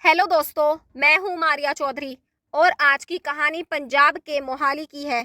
Hello दोस्तों, मैं हूं मारिया चौधरी और आज की कहानी पंजाब के मोहाली की है।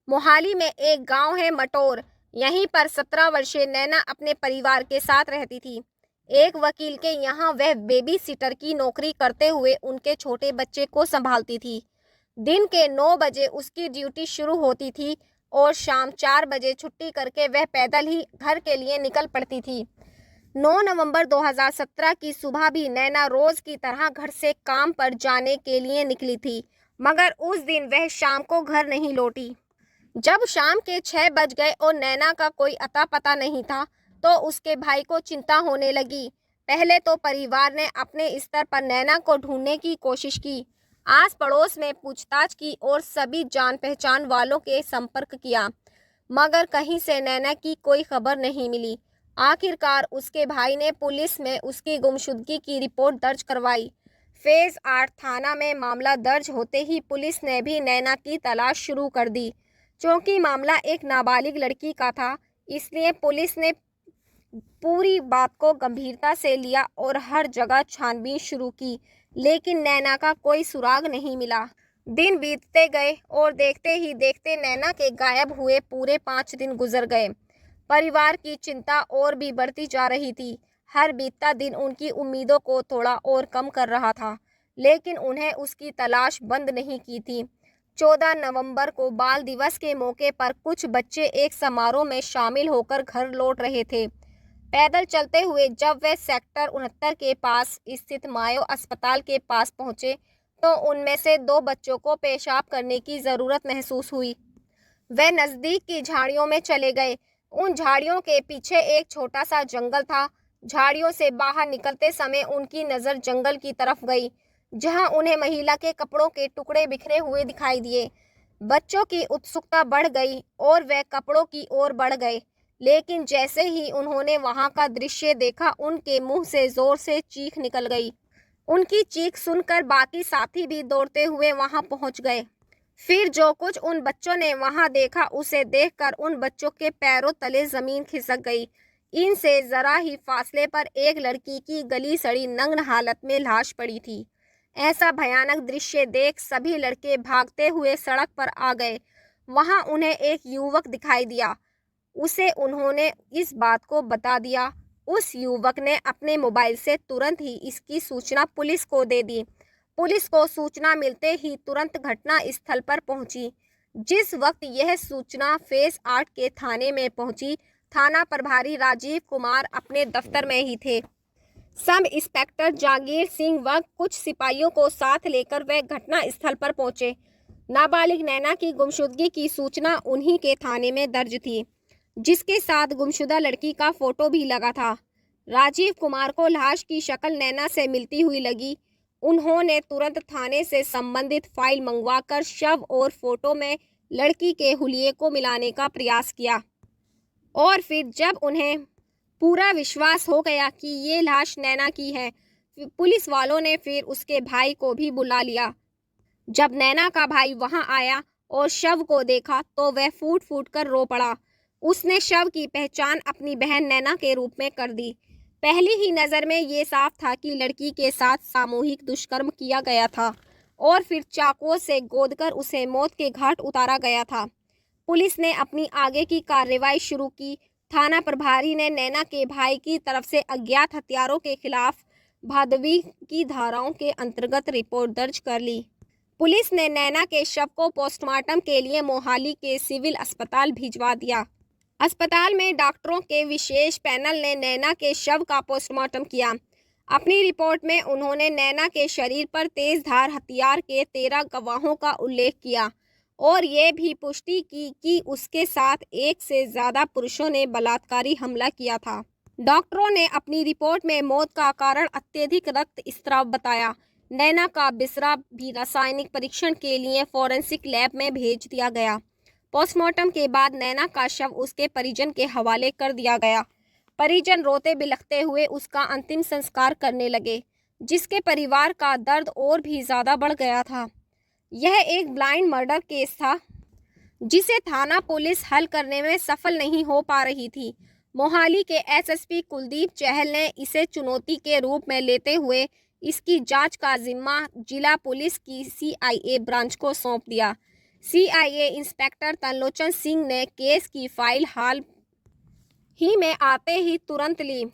मोहाली में एक गांव है मटोर। यहीं पर 17 वर्षीय नैना अपने परिवार के साथ रहती थी। एक वकील के यहाँ वह बेबी सिटर की नौकरी करते हुए उनके छोटे बच्चे को संभालती थी। दिन के 9 बजे उसकी ड्यूटी शुरू होती थी और शाम 4 बजे छुट्टी करके वह पैदल ही घर के लिए निकल पड़ती थी। 9 नवंबर 2017 की सुबह भी नैना रोज की तरह घर से काम पर जाने के लिए निकली थी, मगर उस दिन वह शाम को घर नहीं लौटी। जब शाम के 6 बज गए और नैना का कोई अता पता नहीं था, तो उसके भाई को चिंता होने लगी। पहले तो परिवार ने अपने स्तर पर नैना को ढूंढने की कोशिश की, आस पड़ोस में पूछताछ की और सभी जान पहचान वालों के संपर्क किया, मगर कहीं से नैना की कोई खबर नहीं मिली। आखिरकार उसके भाई ने पुलिस में उसकी गुमशुदगी की रिपोर्ट दर्ज करवाई। फेज 8 थाना में मामला दर्ज होते ही पुलिस ने भी नैना की तलाश शुरू कर दी। क्योंकि मामला एक नाबालिग लड़की का था, इसलिए पुलिस ने पूरी बात को गंभीरता से लिया और हर जगह छानबीन शुरू की, लेकिन नैना का कोई सुराग नहीं मिला। दिन बीतते गए और देखते ही देखते नैना के गायब हुए पूरे 5 दिन गुजर गए। परिवार की चिंता और भी बढ़ती जा रही थी। हर बीतता दिन उनकी उम्मीदों को थोड़ा और कम कर रहा था, लेकिन उन्हें उसकी तलाश बंद नहीं की थी। 14 नवंबर को बाल दिवस के मौके पर कुछ बच्चे एक समारोह में शामिल होकर घर लौट रहे थे। पैदल चलते हुए जब वे सेक्टर 69 के पास स्थित मायो अस्पताल के पास पहुंचे, तो उनमें से 2 बच्चों को पेशाब करने की ज़रूरत महसूस हुई। वे नज़दीक की झाड़ियों में चले गए। उन झाड़ियों के पीछे एक छोटा सा जंगल था। झाड़ियों से बाहर निकलते समय उनकी नज़र जंगल की तरफ गई, जहां उन्हें महिला के कपड़ों के टुकड़े बिखरे हुए दिखाई दिए। बच्चों की उत्सुकता बढ़ गई और वे कपड़ों की ओर बढ़ गए, लेकिन जैसे ही उन्होंने वहां का दृश्य देखा, उनके मुंह से जोर से चीख निकल गई। उनकी चीख सुनकर बाकी साथी भी दौड़ते हुए वहां पहुंच गए। फिर जो कुछ उन बच्चों ने वहां देखा, उसे देखकर उन बच्चों के पैरों तले जमीन खिसक गई। इनसे जरा ही फासले पर एक लड़की की गली सड़ी नग्न हालत में लाश पड़ी थी। ऐसा भयानक दृश्य देख सभी लड़के भागते हुए सड़क पर आ गए। वहां उन्हें एक युवक दिखाई दिया। उसे उन्होंने इस बात को बता दिया। उस युवक ने अपने मोबाइल से तुरंत ही इसकी सूचना पुलिस को दे दी। पुलिस को सूचना मिलते ही तुरंत घटना स्थल पर पहुंची। जिस वक्त यह सूचना फेज 8 के थाने में पहुंची, थाना प्रभारी राजीव कुमार अपने दफ्तर में ही थे। सब इंस्पेक्टर जागीर सिंह व कुछ सिपाहियों को साथ लेकर वे घटना स्थल पर पहुंचे। नाबालिग नैना की गुमशुदगी की सूचना उन्हीं के थाने में दर्ज थी, जिसके साथ गुमशुदा लड़की का फोटो भी लगा था। राजीव कुमार को लाश की शक्ल नैना से मिलती हुई लगी। उन्होंने तुरंत थाने से संबंधित फाइल मंगवाकर शव और फोटो में लड़की के हुलिये को मिलाने का प्रयास किया, और फिर जब उन्हें पूरा विश्वास हो गया कि ये लाश नैना की है, पुलिस वालों ने फिर उसके भाई को भी बुला लिया। जब नैना का भाई वहां आया और शव को देखा, तो वह फूट फूट कर रो पड़ा। उसने शव की पहचान अपनी बहन नैना के रूप में कर दी। पहली ही नज़र में ये साफ था कि लड़की के साथ सामूहिक दुष्कर्म किया गया था और फिर चाकुओं से गोदकर उसे मौत के घाट उतारा गया था। पुलिस ने अपनी आगे की कार्रवाई शुरू की। थाना प्रभारी ने नैना के भाई की तरफ से अज्ञात हत्यारों के खिलाफ भादवी की धाराओं के अंतर्गत रिपोर्ट दर्ज कर ली। पुलिस ने नैना के शव को पोस्टमार्टम के लिए मोहाली के सिविल अस्पताल भिजवा दिया। अस्पताल में डॉक्टरों के विशेष पैनल ने नैना के शव का पोस्टमार्टम किया। अपनी रिपोर्ट में उन्होंने नैना के शरीर पर तेजधार हथियार के 13 गवाहों का उल्लेख किया और ये भी पुष्टि की कि उसके साथ एक से ज़्यादा पुरुषों ने बलात्कारी हमला किया था। डॉक्टरों ने अपनी रिपोर्ट में मौत का कारण अत्यधिक रक्तस्राव बताया। नैना का बिसरा भी रासायनिक परीक्षण के लिए फॉरेंसिक लैब में भेज दिया गया। पोस्टमार्टम के बाद नैना का शव उसके परिजन के हवाले कर दिया गया। परिजन रोते बिलखते हुए उसका अंतिम संस्कार करने लगे, जिसके परिवार का दर्द और भी ज़्यादा बढ़ गया था। यह एक ब्लाइंड मर्डर केस था, जिसे थाना पुलिस हल करने में सफल नहीं हो पा रही थी। मोहाली के एसएसपी कुलदीप चहल ने इसे चुनौती के रूप में लेते हुए इसकी जांच का जिम्मा जिला पुलिस की सीआईए ब्रांच को सौंप दिया। सीआईए इंस्पेक्टर तरलोचन सिंह ने केस की फाइल हाल ही में आते ही तुरंत ली।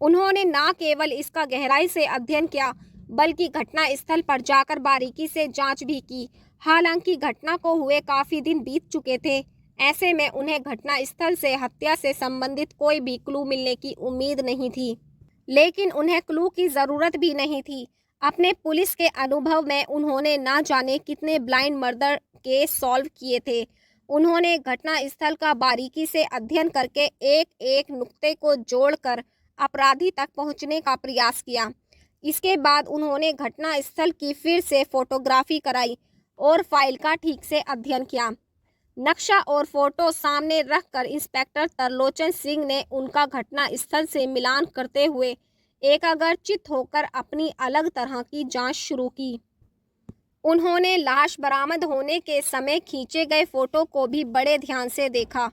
उन्होंने न केवल इसका गहराई से अध्ययन किया बल्कि घटना स्थल पर जाकर बारीकी से जांच भी की। हालांकि घटना को हुए काफी दिन बीत चुके थे, ऐसे में उन्हें घटना स्थल से हत्या से संबंधित कोई भी क्लू मिलने की उम्मीद नहीं थी। लेकिन उन्हें क्लू की जरूरत भी नहीं थी। अपने पुलिस के अनुभव में उन्होंने ना जाने कितने ब्लाइंड मर्डर केस सॉल्व किए थे। उन्होंने घटना स्थल का बारीकी से अध्ययन करके एक एक नुक्ते को जोड़कर अपराधी तक पहुंचने का प्रयास किया। इसके बाद उन्होंने घटना स्थल की फिर से फोटोग्राफी कराई और फाइल का ठीक से अध्ययन किया। नक्शा और फोटो सामने रखकर इंस्पेक्टर तरलोचन सिंह ने उनका घटना स्थल से मिलान करते हुए एकाग्रचित्त होकर अपनी अलग तरह की जांच शुरू की। उन्होंने लाश बरामद होने के समय खींचे गए फोटो को भी बड़े ध्यान से देखा।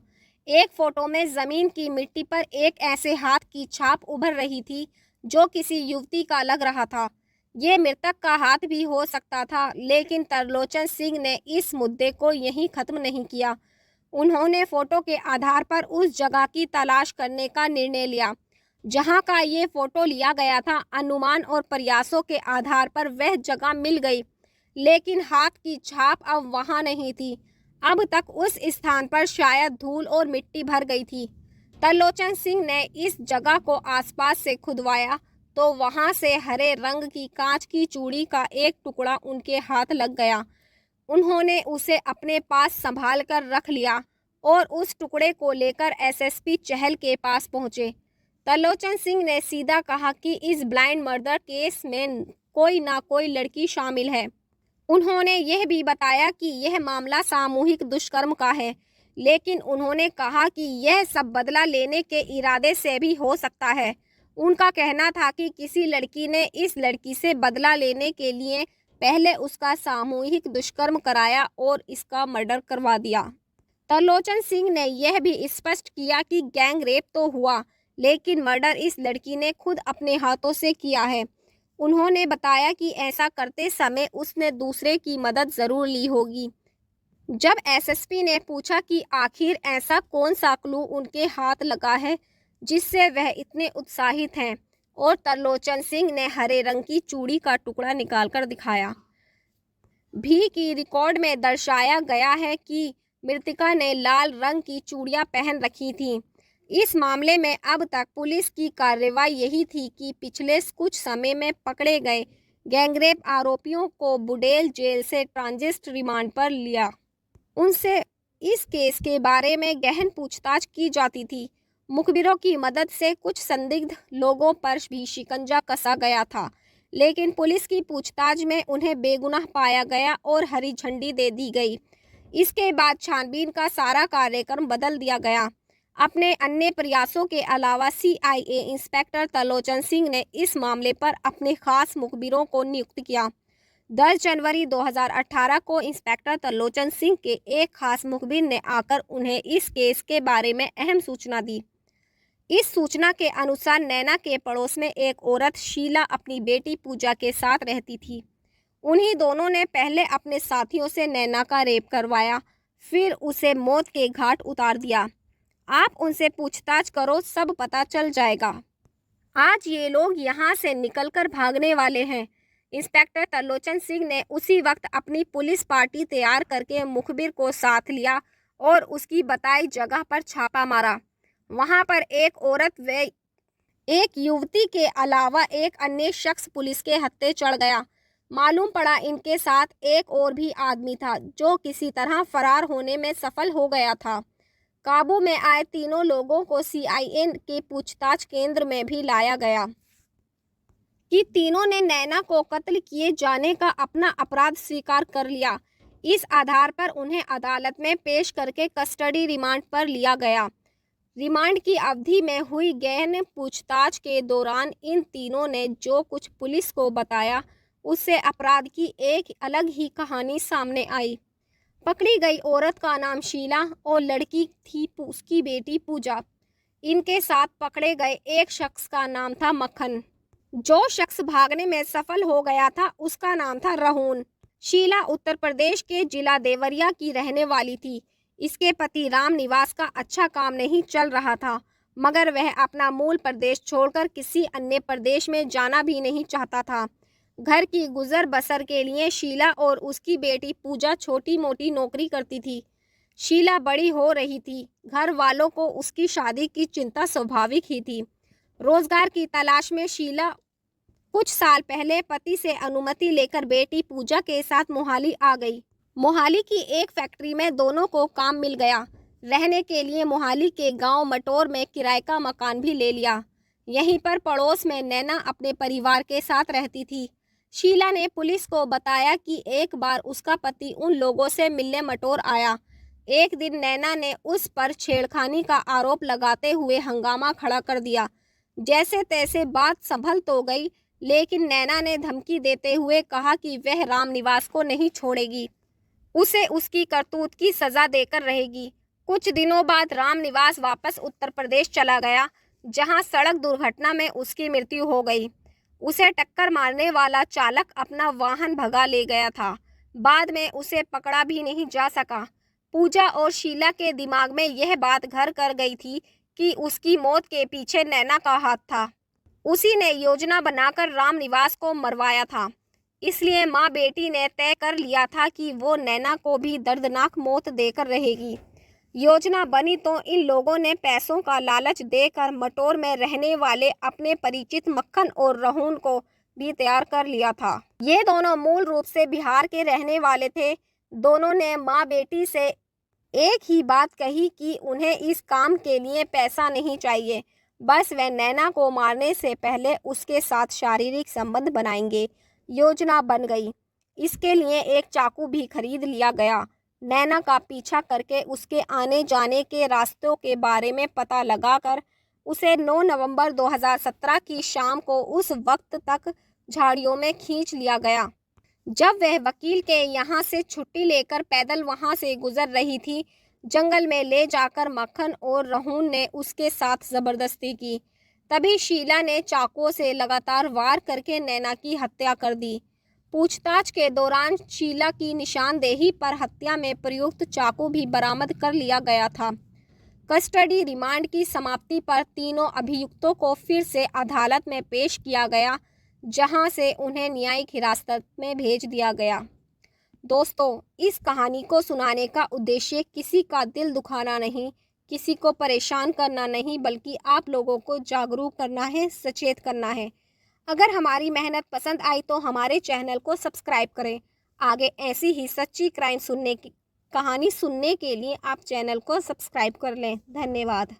एक फोटो में जमीन की मिट्टी पर एक ऐसे हाथ की छाप उभर रही थी जो किसी युवती का लग रहा था। ये मृतक का हाथ भी हो सकता था, लेकिन तरलोचन सिंह ने इस मुद्दे को यहीं खत्म नहीं किया। उन्होंने फोटो के आधार पर उस जगह की तलाश करने का निर्णय लिया जहां का ये फोटो लिया गया था। अनुमान और प्रयासों के आधार पर वह जगह मिल गई, लेकिन हाथ की छाप अब वहां नहीं थी। अब तक उस स्थान पर शायद धूल और मिट्टी भर गई थी। तरलोचन सिंह ने इस जगह को आसपास से खुदवाया तो वहां से हरे रंग की कांच की चूड़ी का एक टुकड़ा उनके हाथ लग गया। उन्होंने उसे अपने पास संभाल कर रख लिया और उस टुकड़े को लेकर एसएसपी चहल के पास पहुंचे। तरलोचन सिंह ने सीधा कहा कि इस ब्लाइंड मर्डर केस में कोई ना कोई लड़की शामिल है। उन्होंने यह भी बताया कि यह मामला सामूहिक दुष्कर्म का है, लेकिन उन्होंने कहा कि यह सब बदला लेने के इरादे से भी हो सकता है। उनका कहना था कि किसी लड़की ने इस लड़की से बदला लेने के लिए पहले उसका सामूहिक दुष्कर्म कराया और इसका मर्डर करवा दिया। तरलोचन सिंह ने यह भी स्पष्ट किया कि गैंग रेप तो हुआ, लेकिन मर्डर इस लड़की ने खुद अपने हाथों से किया है। उन्होंने बताया कि ऐसा करते समय उसने दूसरे की मदद जरूर ली होगी। जब एसएसपी ने पूछा कि आखिर ऐसा कौन सा क्लू उनके हाथ लगा है जिससे वह इतने उत्साहित हैं, और तरलोचन सिंह ने हरे रंग की चूड़ी का टुकड़ा निकालकर दिखाया। भी की रिकॉर्ड में दर्शाया गया है कि मृतका ने लाल रंग की चूड़ियां पहन रखी थीं। इस मामले में अब तक पुलिस की कार्रवाई यही थी कि पिछले कुछ समय में पकड़े गए गैंगरेप आरोपियों को बुडेल जेल से ट्रांजिट रिमांड पर लिया। उनसे इस केस के बारे में गहन पूछताछ की जाती थी। मुखबिरों की मदद से कुछ संदिग्ध लोगों पर भी शिकंजा कसा गया था, लेकिन पुलिस की पूछताछ में उन्हें बेगुनाह पाया गया और हरी झंडी दे दी गई। इसके बाद छानबीन का सारा कार्यक्रम बदल दिया गया। अपने अन्य प्रयासों के अलावा सीआईए इंस्पेक्टर तरलोचन सिंह ने इस मामले पर अपने खास मुखबिरों को नियुक्त किया। 10 जनवरी 2018 को इंस्पेक्टर तरलोचन सिंह के एक खास मुखबिर ने आकर उन्हें इस केस के बारे में अहम सूचना दी। इस सूचना के अनुसार नैना के पड़ोस में एक औरत शीला अपनी बेटी पूजा के साथ रहती थी। उन्हीं दोनों ने पहले अपने साथियों से नैना का रेप करवाया, फिर उसे मौत के घाट उतार दिया। आप उनसे पूछताछ करो, सब पता चल जाएगा। आज ये लोग यहाँ से निकलकर भागने वाले हैं। इंस्पेक्टर तरलोचन सिंह ने उसी वक्त अपनी पुलिस पार्टी तैयार करके मुखबिर को साथ लिया और उसकी बताई जगह पर छापा मारा। वहां पर एक औरत व एक युवती के अलावा एक अन्य शख्स पुलिस के हत्थे चढ़ गया। मालूम पड़ा इनके साथ एक और भी आदमी था जो किसी तरह फरार होने में सफल हो गया था। काबू में आए तीनों लोगों को सीआईए के पूछताछ केंद्र में भी लाया गया कि तीनों ने नैना को कत्ल किए जाने का अपना अपराध स्वीकार कर लिया। इस आधार पर उन्हें अदालत में पेश करके कस्टडी रिमांड पर लिया गया। रिमांड की अवधि में हुई गहन पूछताछ के दौरान इन तीनों ने जो कुछ पुलिस को बताया उससे अपराध की एक अलग ही कहानी सामने आई। पकड़ी गई औरत का नाम शीला और लड़की थी उसकी बेटी पूजा। इनके साथ पकड़े गए एक शख्स का नाम था मक्खन। जो शख्स भागने में सफल हो गया था उसका नाम था रहून। शीला उत्तर प्रदेश के जिला देवरिया की रहने वाली थी। इसके पति राम निवास का अच्छा काम नहीं चल रहा था, मगर वह अपना मूल प्रदेश छोड़कर किसी अन्य प्रदेश में जाना भी नहीं चाहता था। घर की गुजर बसर के लिए शीला और उसकी बेटी पूजा छोटी मोटी नौकरी करती थी। शीला बड़ी हो रही थी, घर वालों को उसकी शादी की चिंता स्वाभाविक ही थी। रोजगार की तलाश में शीला कुछ साल पहले पति से अनुमति लेकर बेटी पूजा के साथ मोहाली आ गई। मोहाली की एक फैक्ट्री में दोनों को काम मिल गया। रहने के लिए मोहाली के गांव मटोर में किराए का मकान भी ले लिया। यहीं पर पड़ोस में नैना अपने परिवार के साथ रहती थी। शीला ने पुलिस को बताया कि एक बार उसका पति उन लोगों से मिलने मटोर आया। एक दिन नैना ने उस पर छेड़खानी का आरोप लगाते हुए हंगामा खड़ा कर दिया। जैसे तैसे बात संभल तो गई, लेकिन नैना ने धमकी देते हुए कहा कि वह राम निवास को नहीं छोड़ेगी, उसे उसकी करतूत की सजा देकर रहेगी। कुछ दिनों बाद राम निवास वापस उत्तर प्रदेश चला गया, जहां सड़क दुर्घटना में उसकी मृत्यु हो गई। उसे टक्कर मारने वाला चालक अपना वाहन भगा ले गया था। बाद में उसे पकड़ा भी नहीं जा सका। पूजा और शीला के दिमाग में यह बात घर कर गई थी कि उसकी मौत के पीछे नैना का हाथ था। उसी ने योजना बनाकर राम निवास को मरवाया था। इसलिए माँ बेटी ने तय कर लिया था कि वो नैना को भी दर्दनाक मौत देकर रहेगी। योजना बनी तो इन लोगों ने पैसों का लालच देकर मटोर में रहने वाले अपने परिचित मक्खन और रहून को भी तैयार कर लिया था। ये दोनों मूल रूप से बिहार के रहने वाले थे। दोनों ने माँ बेटी से एक ही बात कही कि उन्हें इस काम के लिए पैसा नहीं चाहिए, बस वे नैना को मारने से पहले उसके साथ शारीरिक संबंध बनाएंगे। योजना बन गई। इसके लिए एक चाकू भी खरीद लिया गया। नैना का पीछा करके उसके आने जाने के रास्तों के बारे में पता लगाकर उसे 9 नवंबर 2017 की शाम को उस वक्त तक झाड़ियों में खींच लिया गया। जब वह वकील के यहाँ से छुट्टी लेकर पैदल वहाँ से गुजर रही थी, जंगल में ले जाकर मक्खन और रहून ने उसके साथ जबरदस्ती की। तभी शीला ने चाकुओं से लगातार वार करके नैना की हत्या कर दी। पूछताछ के दौरान शीला की निशानदेही पर हत्या में प्रयुक्त चाकू भी बरामद कर लिया गया था। कस्टडी रिमांड की समाप्ति पर तीनों अभियुक्तों को फिर से अदालत में पेश किया गया, जहां से उन्हें न्यायिक हिरासत में भेज दिया गया। दोस्तों, इस कहानी को सुनाने का उद्देश्य किसी का दिल दुखाना नहीं, किसी को परेशान करना नहीं, बल्कि आप लोगों को जागरूक करना है, सचेत करना है। अगर हमारी मेहनत पसंद आई तो हमारे चैनल को सब्सक्राइब करें। आगे ऐसी ही सच्ची क्राइम कहानी सुनने के लिए आप चैनल को सब्सक्राइब कर लें। धन्यवाद।